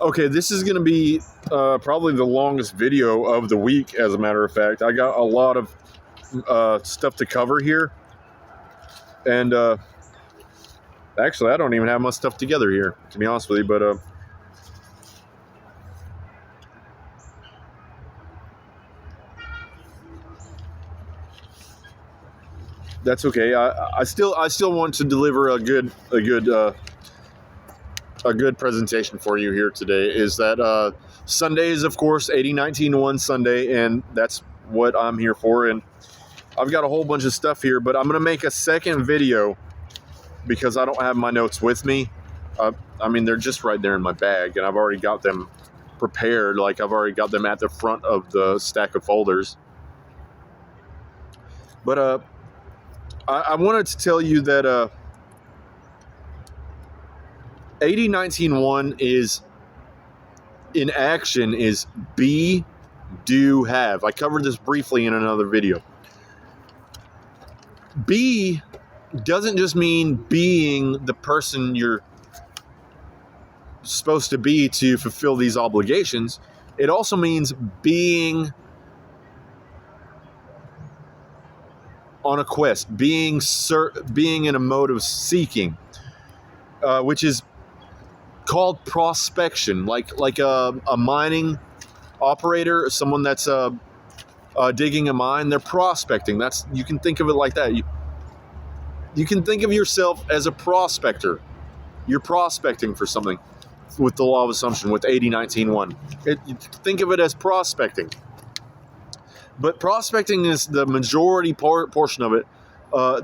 Okay, this is going to be probably the longest video of the week, as a matter of fact. I got a lot of stuff to cover here. And actually, I don't even have much stuff together here, to be honest with you. But that's okay. I still want to deliver a good presentation for you here today. Is that Sunday is, of course, 80-19-1 Sunday, and that's what I'm here for. And I've got a whole bunch of stuff here, but I'm going to make a second video because I don't have my notes with me. I mean, they're just right there in my bag, and I've already got them prepared. Like, I've already got them at the front of the stack of folders. But I wanted to tell you that 80-19-1 is, in action, is be, do, have. I covered this briefly in another video. Be doesn't just mean being the person you're supposed to be to fulfill these obligations. It also means being on a quest, being in a mode of seeking, which is called prospection, like a mining operator, someone that's digging a mine. They're prospecting. You can think of it like that. You can think of yourself as a prospector. You're prospecting for something with the law of assumption, with 80-19-1. Think of it as prospecting. But prospecting is the majority portion of it.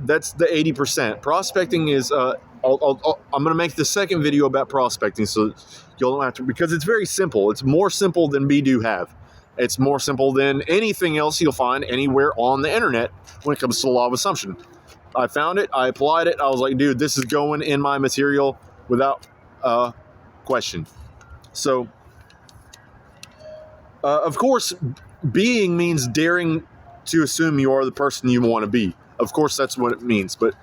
That's the 80%. Prospecting is... I'm going to make the second video about prospecting, so you'll don't have to... Because it's very simple. It's more simple than be, do, have. It's more simple than anything else you'll find anywhere on the internet when it comes to the law of assumption. I found it. I applied it. I was like, dude, this is going in my material without question. So, of course, being means daring to assume you are the person you want to be. Of course, that's what it means. But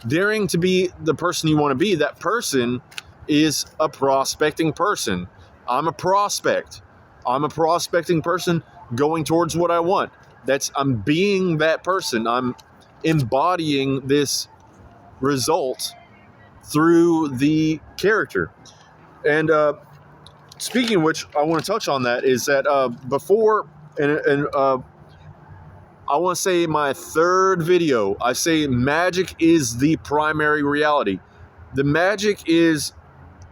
daring to be the person you want to be, that person is a prospecting person. I'm a prospect. I'm a prospecting person going towards what I want. I'm being that person. I'm embodying this result through the character. And speaking of which, I want to touch on that, is that before, and I want to say my third video, I say magic is the primary reality. The magic is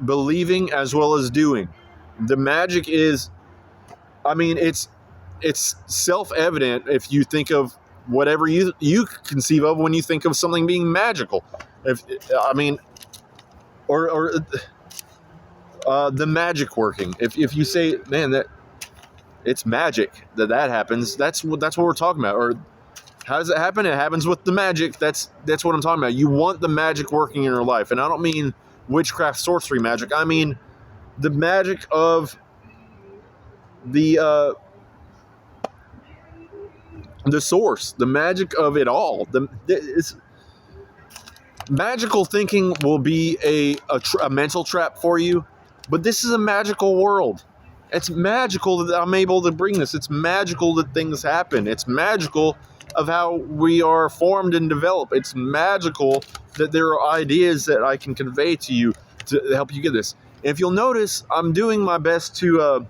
believing as well as doing. The magic is, I mean, it's self-evident if you think of whatever you conceive of when you think of something being magical. Or the magic working. If you say, man, that it's magic that happens, that's what we're talking about. Or how does it happen? It happens with the magic. That's what I'm talking about. You want the magic working in your life, and I don't mean witchcraft, sorcery magic. I mean the magic of the source, the magic of it all. Magical thinking will be a mental trap for you, but this is a magical world. It's magical that I'm able to bring this. It's magical that things happen. It's magical of how we are formed and develop. It's magical that there are ideas that I can convey to you to help you get this. And if you'll notice, I'm doing my best to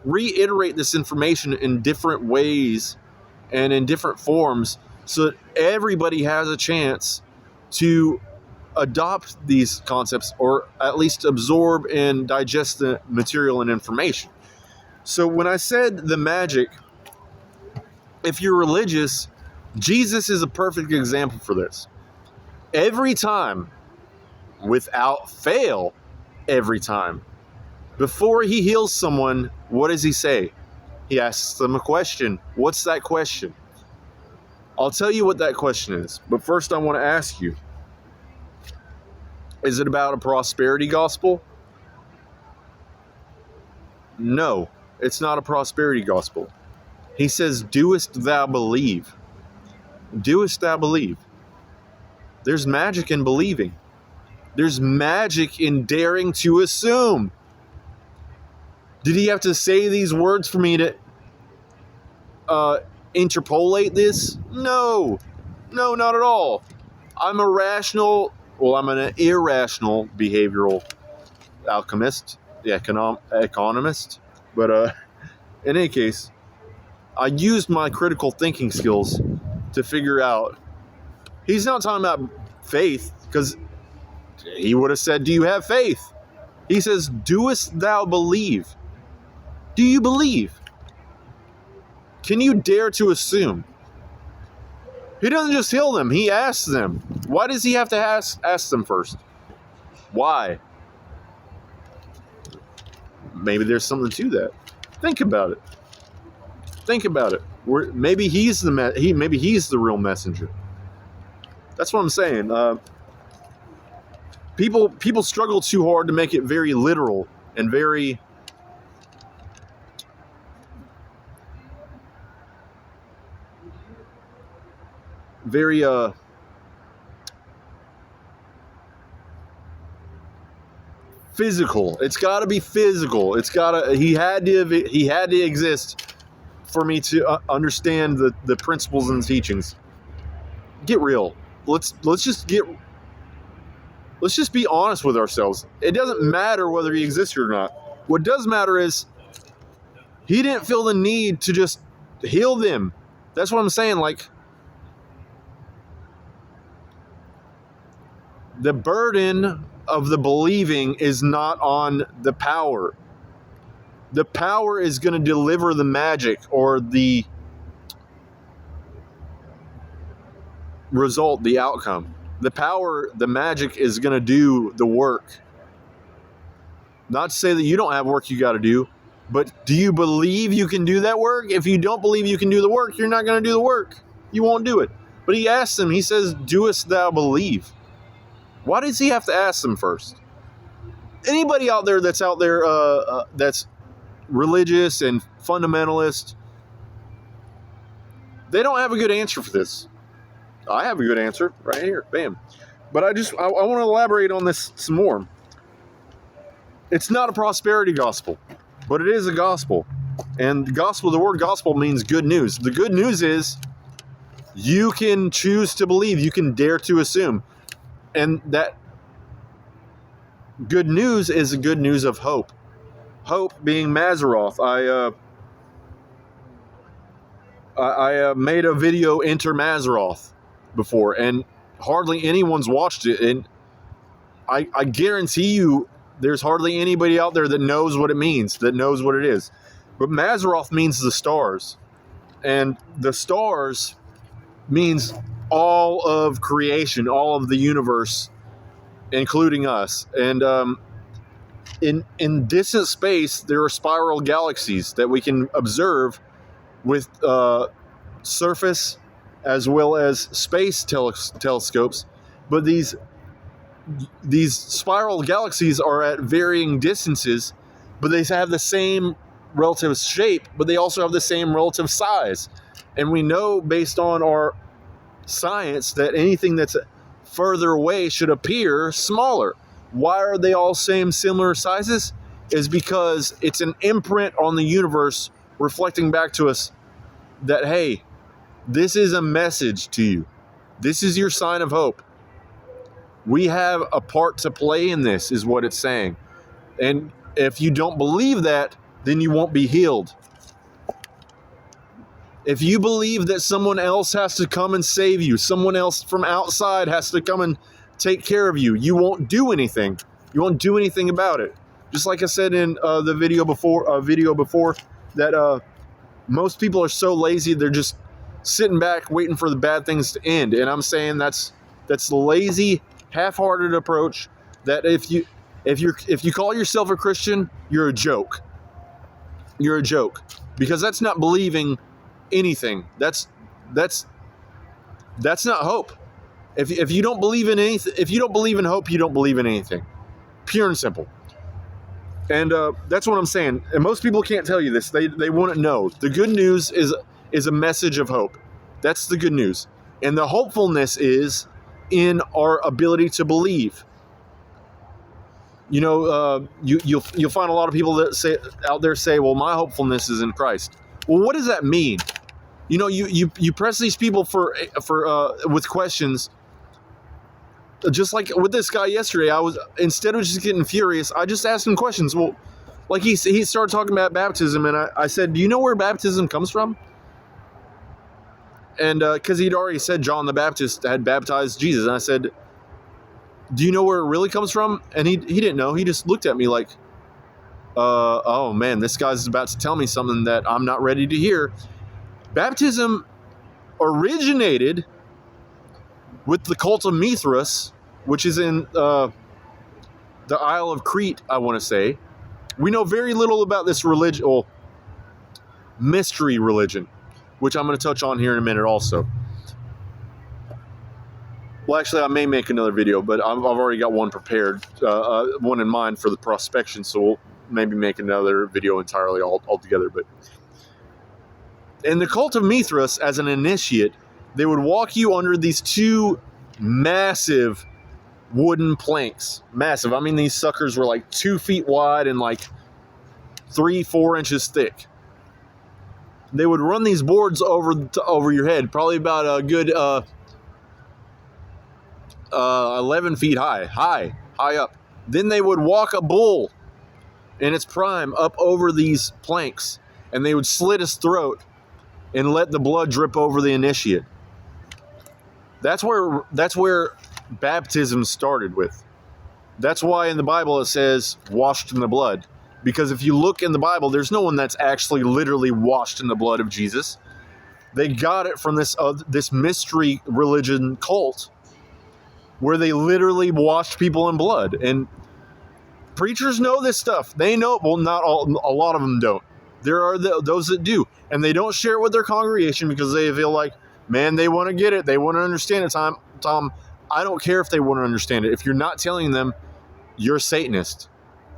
reiterate this information in different ways and in different forms so that everybody has a chance to adopt these concepts, or at least absorb and digest the material and information. So when I said the magic, if you're religious, Jesus is a perfect example for this. Every time, without fail, every time, before he heals someone, what does he say? He asks them a question. What's that question? I'll tell you what that question is. But first I want to ask you, is it about a prosperity gospel? No, it's not a prosperity gospel. He says, doest thou believe? Doest thou believe? There's magic in believing. There's magic in daring to assume. Did he have to say these words for me to interpolate this? No, not at all. I'm a rational, well, I'm an irrational behavioral alchemist, the economist. But in any case, I used my critical thinking skills to figure out he's not talking about faith, because he would have said, do you have faith? He says, doest thou believe? Do you believe? Can you dare to assume? He doesn't just heal them, he asks them. Why does he have to ask them first? Why? Maybe there's something to that. Think about it. Maybe he's the real messenger. That's what I'm saying. People struggle too hard to make it very literal and very physical. It's got to be physical. He had to exist for me to understand the principles and teachings. Get real. Let's just be honest with ourselves. It doesn't matter whether he exists or not. What does matter is he didn't feel the need to just heal them. That's what I'm saying. Like, the burden of the believing is not on the power. The power is going to deliver the magic or the result, the outcome. The magic is going to do the work. Not to say that you don't have work you got to do, but do you believe you can do that work? If you don't believe you can do the work, you're not going to do the work. You won't do it. But he asks them, he says, doest thou believe? Why does he have to ask them first? Anybody out there that's that's religious and fundamentalist, they don't have a good answer for this. I have a good answer right here. Bam. But I want to elaborate on this some more. It's not a prosperity gospel, but it is a gospel. And the word gospel means good news. The good news is you can choose to believe. You can dare to assume. And that good news is a good news of hope. Hope being Mazzaroth. I made a video Enter Mazzaroth before, and hardly anyone's watched it, and I guarantee you there's hardly anybody out there that knows what it means, that knows what it is. But Mazzaroth means the stars, and the stars means all of creation, all of the universe, including us. And in distant space, there are spiral galaxies that we can observe with surface as well as space telescopes. But these spiral galaxies are at varying distances, but they have the same relative shape, but they also have the same relative size. And we know, based on our science, that anything that's further away should appear smaller. Why are they all similar sizes? Is because it's an imprint on the universe reflecting back to us that, hey, this is a message to you. This is your sign of hope. We have a part to play in this, is what it's saying. And if you don't believe that, then you won't be healed. If you believe that someone else has to come and save you, someone else from outside has to come and take care of you, you won't do anything. You won't do anything about it. Just like I said in the video before, that most people are so lazy, they're just sitting back waiting for the bad things to end. And I'm saying that's the lazy, half-hearted approach. That if you call yourself a Christian, you're a joke. You're a joke, because that's not believing anything. That's not hope. If you don't believe in anything, if you don't believe in hope, you don't believe in anything. Pure and simple. And that's what I'm saying. And most people can't tell you this. They wouldn't know. The good news is a message of hope. That's the good news. And the hopefulness is in our ability to believe. You'll find a lot of people that out there say, well, my hopefulness is in Christ. Well, what does that mean? You press these people for with questions. Just like with this guy yesterday, instead of just getting furious, I just asked him questions. Well, like he started talking about baptism, and I said, do you know where baptism comes from? And because he'd already said John the Baptist had baptized Jesus, and I said, do you know where it really comes from? And he didn't know. He just looked at me like, oh man, this guy's about to tell me something that I'm not ready to hear. Baptism originated with the cult of Mithras, which is in the Isle of Crete, I want to say. We know very little about this religion, or mystery religion, which I'm going to touch on here in a minute also. Well, actually, I may make another video, but I've already got one prepared, one in mind for the prospection, so we'll maybe make another video entirely altogether. But in the cult of Mithras, as an initiate, they would walk you under these two massive wooden planks. Massive. I mean, these suckers were like 2 feet wide and like 3-4 inches thick. They would run these boards over your head, probably about a good 11 feet high up. Then they would walk a bull in its prime up over these planks, and they would slit his throat and let the blood drip over the initiate. That's where baptism started with. That's why in the Bible it says washed in the blood. Because if you look in the Bible, there's no one that's actually literally washed in the blood of Jesus. They got it from this mystery religion cult where they literally washed people in blood. And preachers know this stuff. They know, well, not all, a lot of them don't. There are those that do. And they don't share it with their congregation because they feel like, man, they want to get it. They want to understand it. Tom, I don't care if they want to understand it. If you're not telling them, you're a Satanist.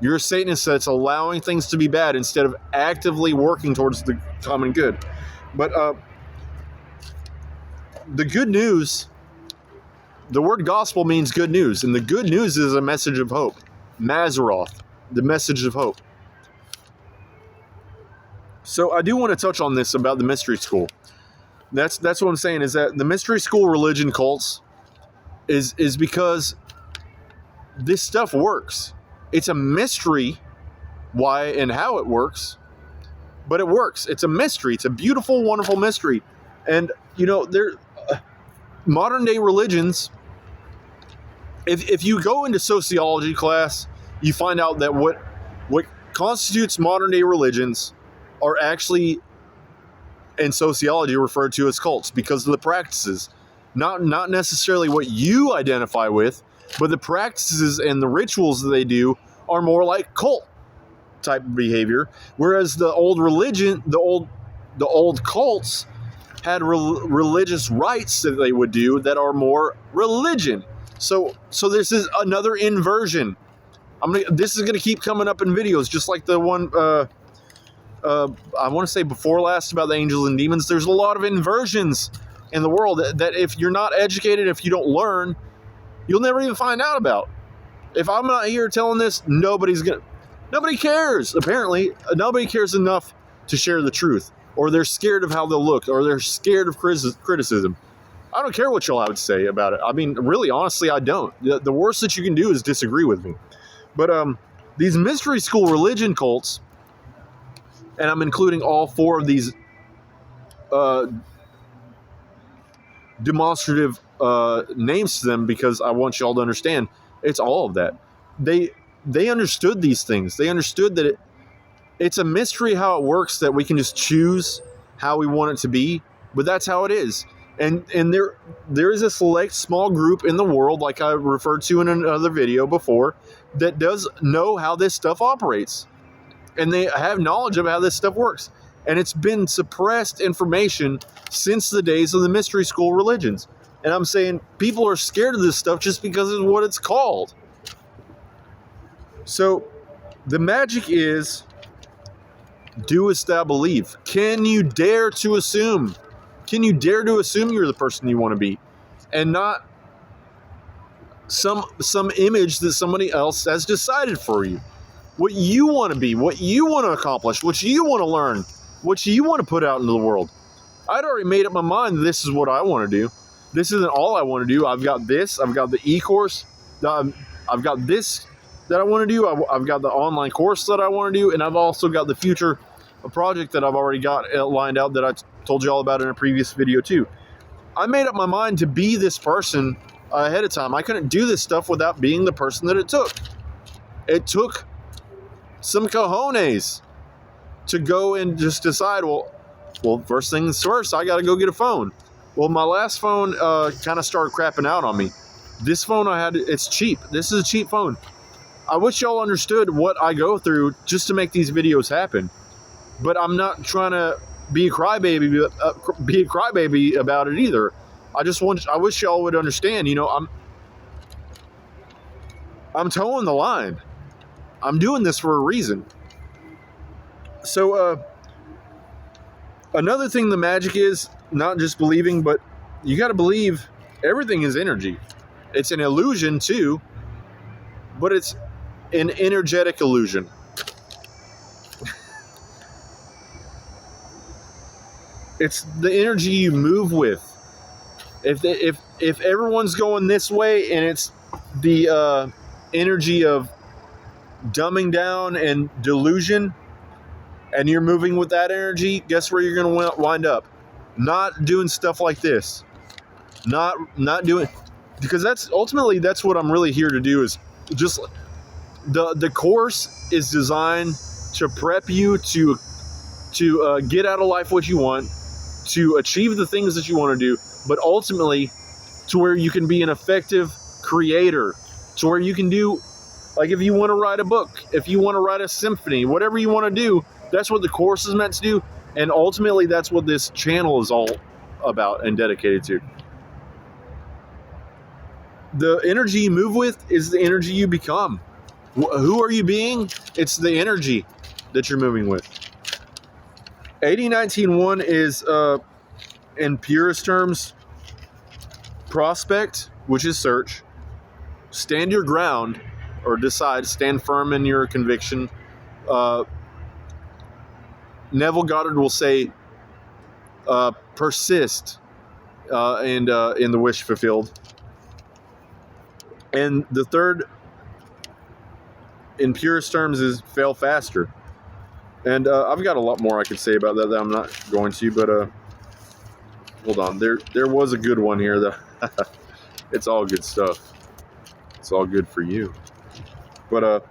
You're a Satanist that's allowing things to be bad instead of actively working towards the common good. But the good news, the word gospel means good news. And the good news is a message of hope. Mazaroth, the message of hope. So I do want to touch on this about the mystery school. That's what I'm saying, is that the mystery school religion cults is because this stuff works. It's a mystery why and how it works, but it works. It's a mystery. It's a beautiful, wonderful mystery. And, modern day religions, if you go into sociology class, you find out that what constitutes modern day religions are actually, in sociology, referred to as cults because of the practices. Not necessarily what you identify with, but the practices and the rituals that they do are more like cult type of behavior. Whereas the old religion, the old cults had religious rites that they would do that are more religion. So this is another inversion. This is gonna keep coming up in videos, just like the one I want to say before last about the angels and demons. There's a lot of inversions in the world that if you're not educated, if you don't learn, you'll never even find out about. If I'm not here telling this, nobody cares. Apparently, nobody cares enough to share the truth, or they're scared of how they'll look, or they're scared of criticism. I don't care what y'all have to say about it. I mean, really, honestly, I don't. The worst that you can do is disagree with me. But these mystery school religion cults, and I'm including all 4 of these demonstrative names to them because I want y'all to understand it's all of that. They understood these things. They understood that it's a mystery how it works, that we can just choose how we want it to be, but that's how it is. And there is a select small group in the world, like I referred to in another video before, that does know how this stuff operates. And they have knowledge of how this stuff works. And it's been suppressed information since the days of the mystery school religions. And I'm saying people are scared of this stuff just because of what it's called. So the magic is, doest thou believe? Can you dare to assume? Can you dare to assume you're the person you want to be? And not some image that somebody else has decided for you. What you want to be, what you want to accomplish, what you want to learn, what you want to put out into the world. I'd already made up my mind. This is what I want to do. This isn't all I want to do. I've got this. I've got the e-course. I've got this that I want to do. I've got the online course that I want to do. And I've also got the future project that I've already got lined out that I told you all about in a previous video too. I made up my mind to be this person ahead of time. I couldn't do this stuff without being the person that it took. It took some cojones to go and just decide, well, first things first, I got to go get a phone. Well, my last phone kind of started crapping out on me. This phone I had, it's cheap. This is a cheap phone. I wish y'all understood what I go through just to make these videos happen. But I'm not trying to be a crybaby about it either. I wish y'all would understand, I'm towing the line. I'm doing this for a reason. So, another thing the magic is not just believing, but you got to believe everything is energy. It's an illusion too, but it's an energetic illusion. It's the energy you move with. If everyone's going this way and it's the energy of dumbing down and delusion, and you're moving with that energy, guess where you're going to wind up? Not doing stuff like this. Not doing, because that's what I'm really here to do. Is just the course is designed to prep you to get out of life what you want, to achieve the things that you want to do, but ultimately to where you can be an effective creator, to where you can do, like if you want to write a book, if you want to write a symphony, whatever you want to do, that's what the course is meant to do. And ultimately that's what this channel is all about and dedicated to. The energy you move with is the energy you become. Who are you being? It's the energy that you're moving with. 8019.1 is, in purest terms, prospect, which is search. Stand your ground, or decide, stand firm in your conviction. Neville Goddard will say, persist, and in the wish fulfilled. And the third, in purest terms, is fail faster. And I've got a lot more I could say about that I'm not going to, but hold on. There was a good one here. That it's all good stuff. It's all good for you. But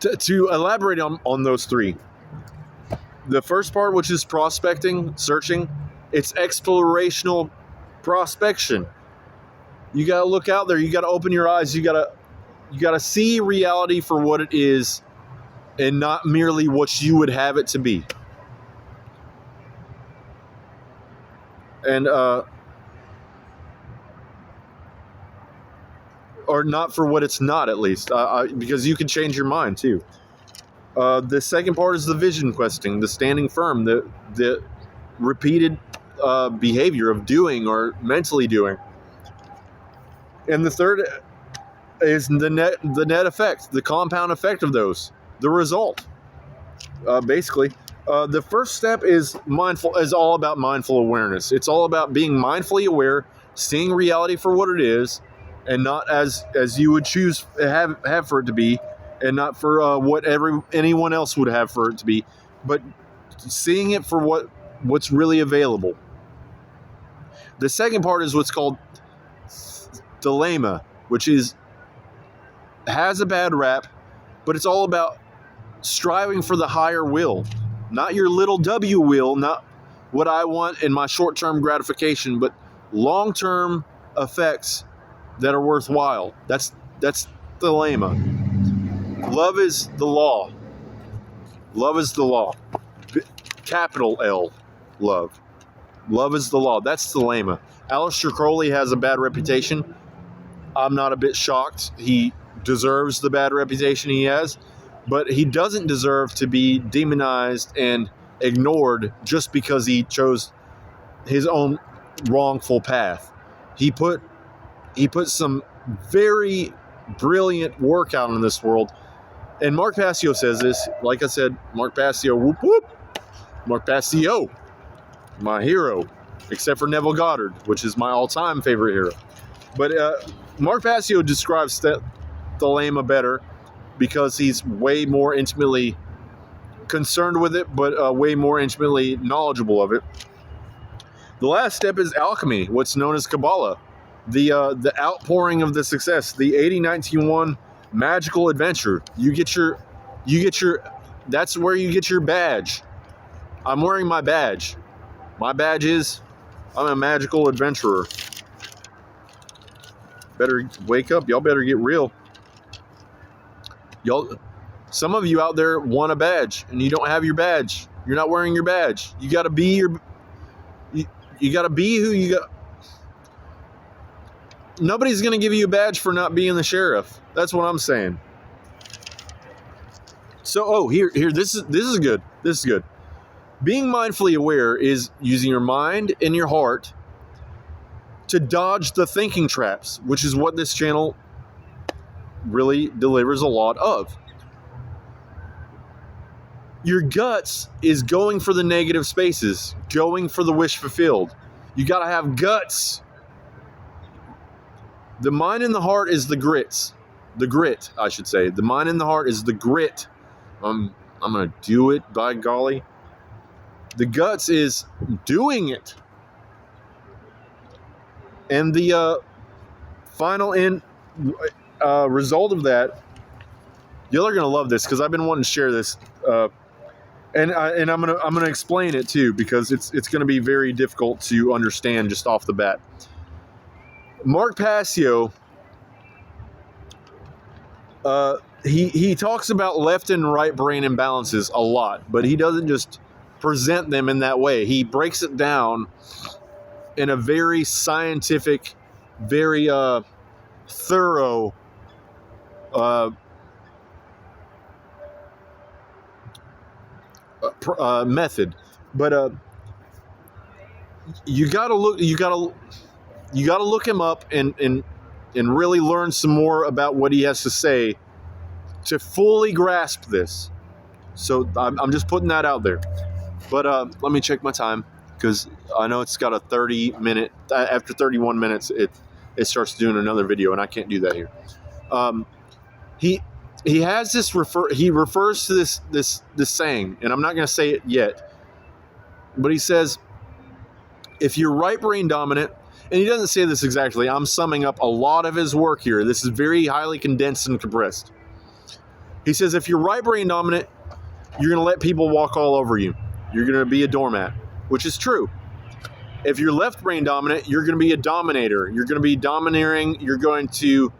to elaborate on those three, the first part, which is prospecting, searching, it's explorational prospection. You got to look out there. You got to open your eyes. You got to see reality for what it is, and not merely what you would have it to be. And or not for what it's not, at least, because you can change your mind too. The second part is the vision questing, the standing firm, the repeated behavior of doing or mentally doing. And the third is the net effect, the compound effect of those, the result. Basically, the first step is all about mindful awareness. It's all about being mindfully aware, seeing reality for what it is, and not as you would choose have for it to be, and not for what anyone else would have for it to be, but seeing it for what's really available. The second part is what's called dilemma, which has a bad rap, but it's all about striving for the higher will, not your little W will, not what I want in my short-term gratification, but long-term effects that are worthwhile. That's dilemma. Love is the law. Love is the law. Capital L, love. Love is the law. That's dilemma. Aleister Crowley has a bad reputation. I'm not a bit shocked. He deserves the bad reputation he has, but he doesn't deserve to be demonized and ignored just because he chose his own wrongful path. He put some very brilliant work out in this world. And Mark Passio says this. Like I said, Mark Passio, whoop whoop. Mark Passio, my hero, except for Neville Goddard, which is my all-time favorite hero. But Mark Passio describes Thelema better because he's way more intimately concerned with it, but way more intimately knowledgeable of it. The last step is alchemy, what's known as Kabbalah, the outpouring of the success, the 80-19-1 magical adventure. You get your. That's where you get your badge. I'm wearing my badge. My badge is I'm a magical adventurer. Better wake up. Y'all better get real. Some of you out there want a badge and you don't have your badge. You're not wearing your badge. You got to be you got to be who you got. Nobody's going to give you a badge for not being the sheriff. That's what I'm saying. So, here, this is good. This is good. Being mindfully aware is using your mind and your heart to dodge the thinking traps, which is what this channel really delivers a lot of. Your guts is going for the negative spaces, going for the wish fulfilled. You got to have guts. The mind and the heart is the grits. The grit, I should say. The mind and the heart is the grit. I'm going to do it, by golly. The guts is doing it. And the final end result of that, y'all are going to love this because I've been wanting to share this. And I'm gonna explain it too because it's going to be very difficult to understand just off the bat. Mark Passio, he talks about left and right brain imbalances a lot, but he doesn't just present them in that way. He breaks it down in a very scientific, very thorough method. But you gotta look him up and really learn some more about what he has to say to fully grasp this. So I'm just putting that out there. But let me check my time because I know it's got a 30-minute. After 31 minutes, it starts doing another video, and I can't do that here. He has this he refers to this saying, and I'm not going to say it yet, but he says, if you're right brain dominant, and he doesn't say this exactly, I'm summing up a lot of his work here. This is very highly condensed and compressed. He says, if you're right brain dominant, you're going to let people walk all over you. You're going to be a doormat, which is true. If you're left brain dominant, you're going to be a dominator. You're going to be domineering. You're going to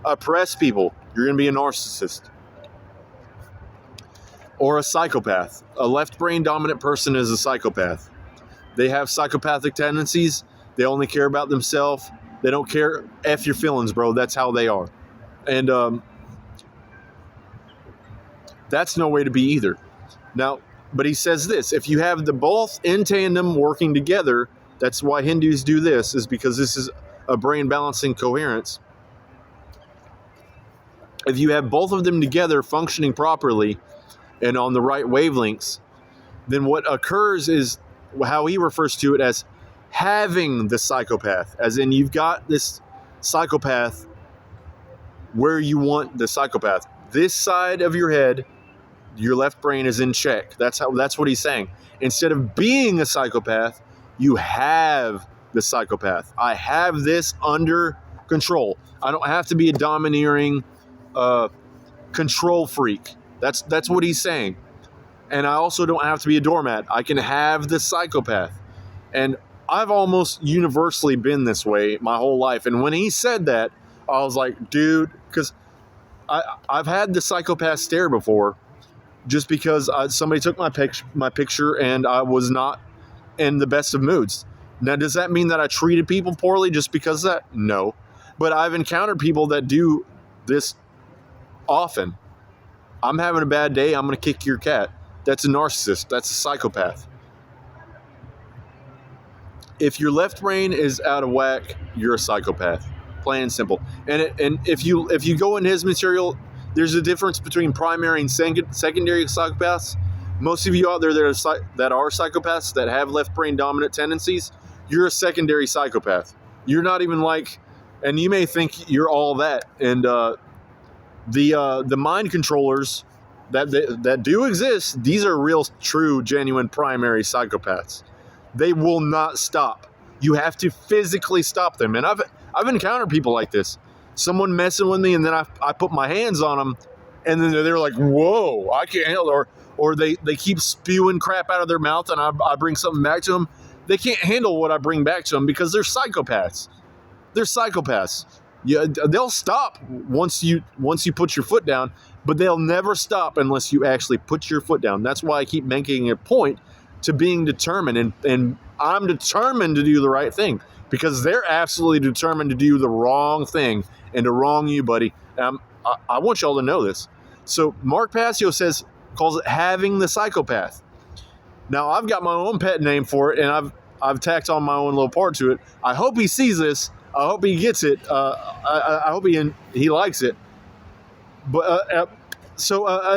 oppress people. You're going to be a narcissist or a psychopath. A left brain dominant person is a psychopath. They have psychopathic tendencies. They only care about themselves. They don't care. F your feelings, bro. That's how they are. And that's no way to be either. Now, but he says this, if you have the both in tandem working together, that's why Hindus do this, is because this is a brain balancing coherence. If you have both of them together functioning properly and on the right wavelengths, then what occurs is how he refers to it as having the psychopath, as in you've got this psychopath where you want the psychopath. This side of your head, your left brain is in check. That's what he's saying. Instead of being a psychopath, you have the psychopath. I have this under control. I don't have to be a domineering control freak. That's what he's saying. And I also don't have to be a doormat. I can have the psychopath. And I've almost universally been this way my whole life. And when he said that, I was like, dude, because I've had the psychopath stare before. Just because somebody took my picture and I was not in the best of moods. Now, does that mean that I treated people poorly just because of that? No. But I've encountered people that do this often. I'm having a bad day, I'm going to kick your cat. That's a narcissist. That's a psychopath. if your left brain is out of whack, you're a psychopath, plain and simple. And if you go in his material, there's a difference between primary and secondary psychopaths. Most of you out there that are psychopaths that have left brain dominant tendencies, you're a secondary psychopath. You're not even like, and you may think you're all that. And the mind controllers that do exist, these are real, true, genuine primary psychopaths. They will not stop. You have to physically stop them. And I've encountered people like this. Someone messing with me, and then I put my hands on them, and then they're like, "Whoa, I can't handle it." Or they keep spewing crap out of their mouth, and I bring something back to them. They can't handle what I bring back to them because they're psychopaths. They're psychopaths. Yeah, they'll stop once you put your foot down, but they'll never stop unless you actually put your foot down. That's why I keep making a point to being determined, and I'm determined to do the right thing because they're absolutely determined to do the wrong thing and to wrong you, buddy. I want y'all to know this. So Mark Passio calls it having the psychopath. Now I've got my own pet name for it, and I've tacked on my own little part to it. I hope he sees this. I hope he gets it. I hope he likes it. But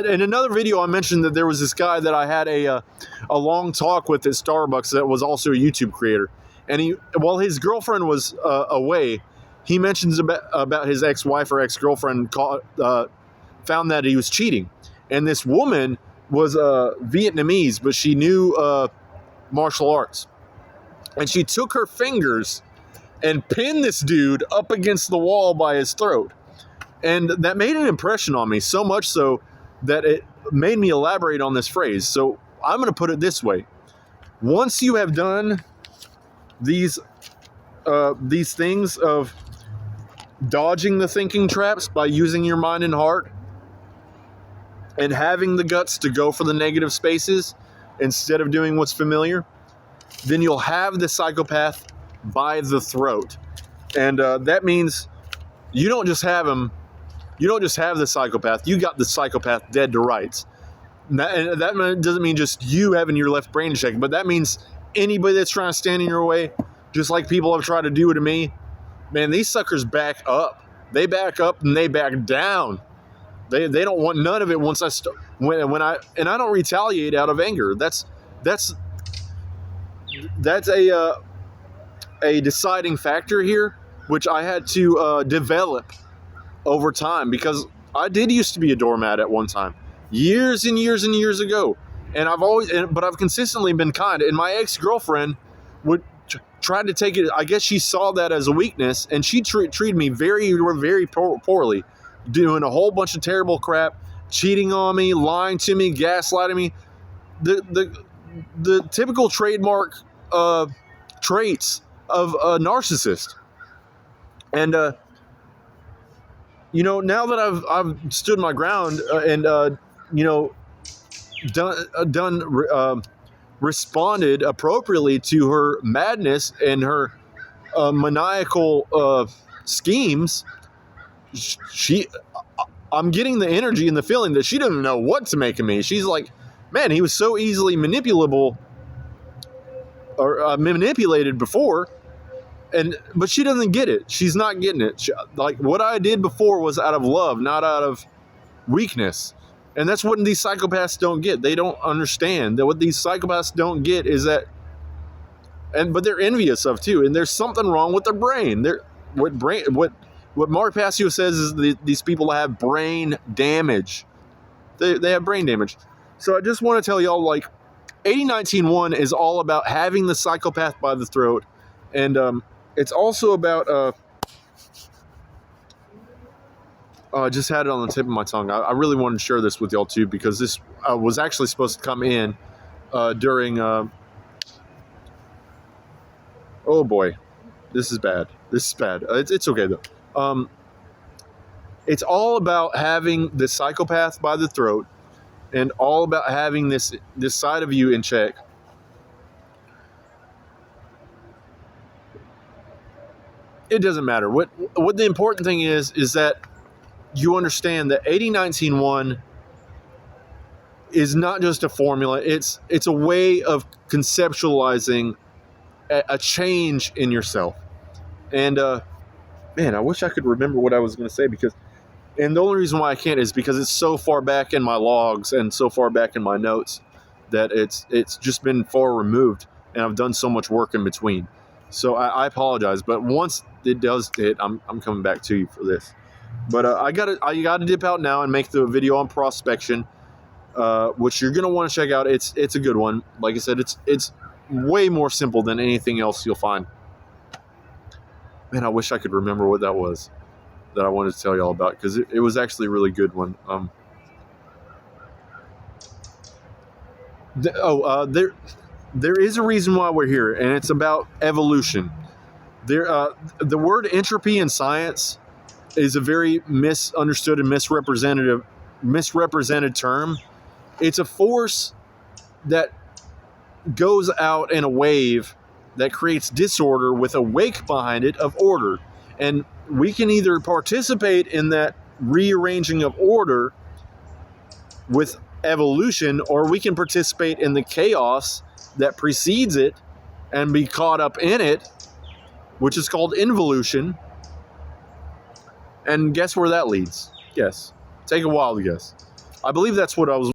in another video, I mentioned that there was this guy that I had a long talk with at Starbucks that was also a YouTube creator, and while his girlfriend was away, he mentions about his ex-wife or ex-girlfriend found that he was cheating, and this woman was Vietnamese, but she knew martial arts, and she took her fingers and pinned this dude up against the wall by his throat. And that made an impression on me, so much so that it made me elaborate on this phrase. So I'm going to put it this way. Once you have done these things of dodging the thinking traps by using your mind and heart and having the guts to go for the negative spaces instead of doing what's familiar, then you'll have the psychopath by the throat. And that means you don't just have him. You don't just have the psychopath. You got the psychopath dead to rights. And that doesn't mean just you having your left brain checked, but that means anybody that's trying to stand in your way, just like people have tried to do to me. Man, these suckers back up. They back up and they back down. They don't want none of it once I start. When I don't retaliate out of anger. That's a deciding factor here, which I had to develop over time, because I did used to be a doormat at one time, years and years and years ago, and I've consistently been kind. And my ex-girlfriend would try to take it. I guess she saw that as a weakness, and she treated me very, very poorly, doing a whole bunch of terrible crap, cheating on me, lying to me, gaslighting me, the typical trademark traits of a narcissist. And now that I've stood my ground and responded appropriately to her madness and her maniacal schemes, I'm getting the energy and the feeling that she doesn't know what to make of me. She's like, man, he was so easily manipulable or manipulated before. But she doesn't get it. She's not getting it. Like, what I did before was out of love, not out of weakness. And that's what these psychopaths don't get. They don't understand that what these psychopaths don't get is that, but they're envious of too. And there's something wrong with their brain. What Mark Passio says is these people have brain damage. They have brain damage. So I just want to tell y'all, like, 8019-1 is all about having the psychopath by the throat. And it's also about, I just had it on the tip of my tongue. I really wanted to share this with y'all too, because this was actually supposed to come in during, oh boy, this is bad. This is bad. It's okay though. It's all about having the psychopath by the throat, and all about having this side of you in check. It doesn't matter. What the important thing is that you understand that 8019-1 is not just a formula. It's a way of conceptualizing a change in yourself. And man, I wish I could remember what I was going to say, and the only reason why I can't is because it's so far back in my logs and so far back in my notes that it's just been far removed, and I've done so much work in between. So I apologize, but once it does hit, I'm coming back to you for this. But I gotta dip out now and make the video on prospection, which you're gonna want to check out. It's a good one. Like I said, it's way more simple than anything else you'll find. Man, I wish I could remember what that was that I wanted to tell y'all about, because it was actually a really good one. There is a reason why we're here, and it's about evolution. The word entropy in science is a very misunderstood and misrepresented term. It's a force that goes out in a wave that creates disorder with a wake behind it of order. And we can either participate in that rearranging of order with evolution, or we can participate in the chaos that precedes it and be caught up in it, which is called involution. And guess where that leads? Guess. Take a wild guess. I believe that's what I was